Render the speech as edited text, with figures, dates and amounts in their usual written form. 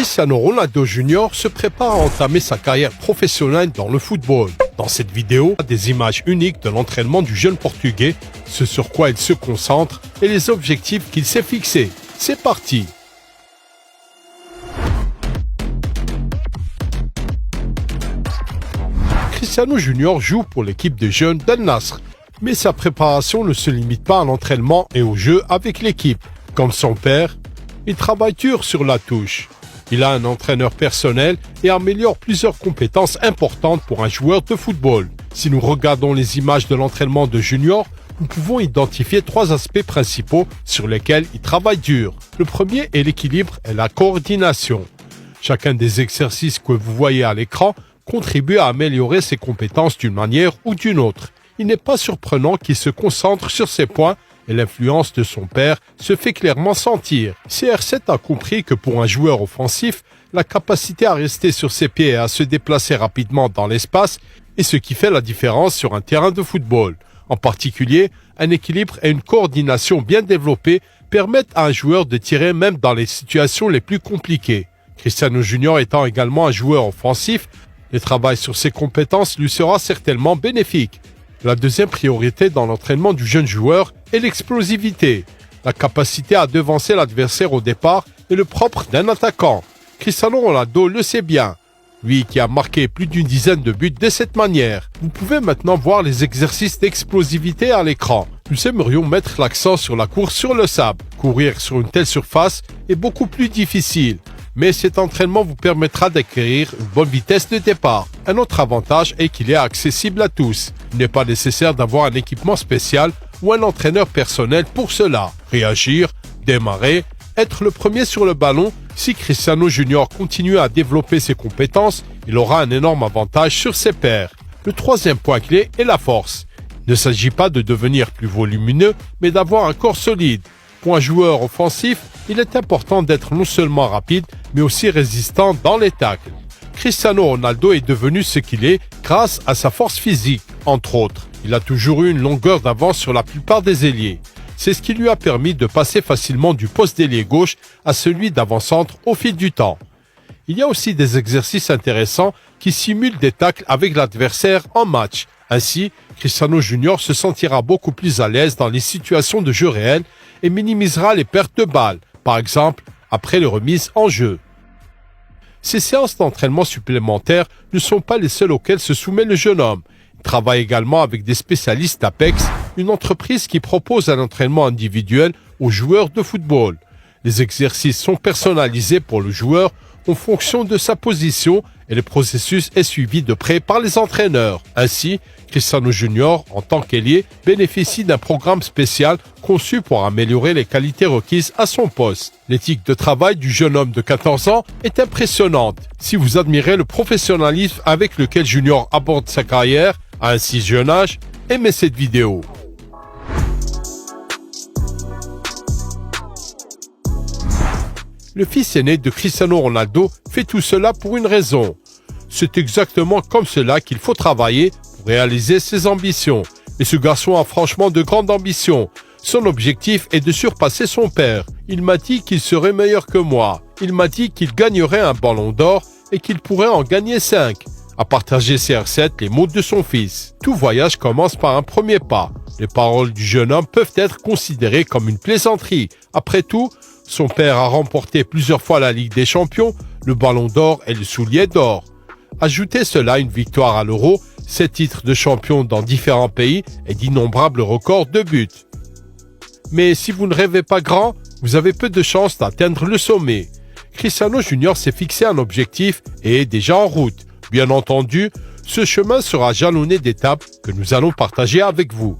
Cristiano Ronaldo Jr. se prépare à entamer sa carrière professionnelle dans le football. Dans cette vidéo, des images uniques de l'entraînement du jeune Portugais, ce sur quoi il se concentre et les objectifs qu'il s'est fixés. C'est parti! Cristiano Jr. joue pour l'équipe de jeunes d'Al Nassr, mais sa préparation ne se limite pas à l'entraînement et au jeu avec l'équipe. Comme son père, il travaille dur sur la touche. Il a un entraîneur personnel et améliore plusieurs compétences importantes pour un joueur de football. Si nous regardons les images de l'entraînement de Junior, nous pouvons identifier 3 aspects principaux sur lesquels il travaille dur. Le premier est l'équilibre et la coordination. Chacun des exercices que vous voyez à l'écran contribue à améliorer ses compétences d'une manière ou d'une autre. Il n'est pas surprenant qu'il se concentre sur ces points et l'influence de son père se fait clairement sentir. CR7 a compris que pour un joueur offensif, la capacité à rester sur ses pieds et à se déplacer rapidement dans l'espace est ce qui fait la différence sur un terrain de football. En particulier, un équilibre et une coordination bien développés permettent à un joueur de tirer même dans les situations les plus compliquées. Cristiano Jr. étant également un joueur offensif, le travail sur ses compétences lui sera certainement bénéfique. La deuxième priorité dans l'entraînement du jeune joueur est l'explosivité. La capacité à devancer l'adversaire au départ est le propre d'un attaquant. Cristiano Ronaldo le sait bien, lui qui a marqué plus d'une dizaine de buts de cette manière. Vous pouvez maintenant voir les exercices d'explosivité à l'écran. Nous aimerions mettre l'accent sur la course sur le sable. Courir sur une telle surface est beaucoup plus difficile, mais cet entraînement vous permettra d'acquérir une bonne vitesse de départ. Un autre avantage est qu'il est accessible à tous. Il n'est pas nécessaire d'avoir un équipement spécial ou un entraîneur personnel pour cela. Réagir, démarrer, être le premier sur le ballon. Si Cristiano Jr. continue à développer ses compétences, il aura un énorme avantage sur ses pairs. Le troisième point clé est la force. Il ne s'agit pas de devenir plus volumineux, mais d'avoir un corps solide. Pour un joueur offensif, il est important d'être non seulement rapide, mais aussi résistant dans les tacles. Cristiano Ronaldo est devenu ce qu'il est grâce à sa force physique, entre autres. Il a toujours eu une longueur d'avance sur la plupart des ailiers. C'est ce qui lui a permis de passer facilement du poste d'ailier gauche à celui d'avant-centre au fil du temps. Il y a aussi des exercices intéressants qui simulent des tacles avec l'adversaire en match. Ainsi, Cristiano Jr. se sentira beaucoup plus à l'aise dans les situations de jeu réel et minimisera les pertes de balles, par exemple après les remises en jeu. Ces séances d'entraînement supplémentaires ne sont pas les seules auxquelles se soumet le jeune homme. Il travaille également avec des spécialistes d'Apex, une entreprise qui propose un entraînement individuel aux joueurs de football. Les exercices sont personnalisés pour le joueur en fonction de sa position et le processus est suivi de près par les entraîneurs. Ainsi, Cristiano Jr., en tant qu'ailier, bénéficie d'un programme spécial conçu pour améliorer les qualités requises à son poste. L'éthique de travail du jeune homme de 14 ans est impressionnante. Si vous admirez le professionnalisme avec lequel Junior aborde sa carrière à un si jeune âge, aimez cette vidéo. Le fils aîné de Cristiano Ronaldo fait tout cela pour une raison. C'est exactement comme cela qu'il faut travailler pour réaliser ses ambitions. Et ce garçon a franchement de grandes ambitions. Son objectif est de surpasser son père. Il m'a dit qu'il serait meilleur que moi. Il m'a dit qu'il gagnerait un ballon d'or et qu'il pourrait en gagner 5. A partagé CR7 les mots de son fils. Tout voyage commence par un premier pas. Les paroles du jeune homme peuvent être considérées comme une plaisanterie. Après tout, son père a remporté plusieurs fois la Ligue des Champions, le Ballon d'Or et le Soulier d'Or. Ajoutez cela à une victoire à l'Euro, 7 titres de champion dans différents pays et d'innombrables records de buts. Mais si vous ne rêvez pas grand, vous avez peu de chances d'atteindre le sommet. Cristiano Jr. s'est fixé un objectif et est déjà en route. Bien entendu, ce chemin sera jalonné d'étapes que nous allons partager avec vous.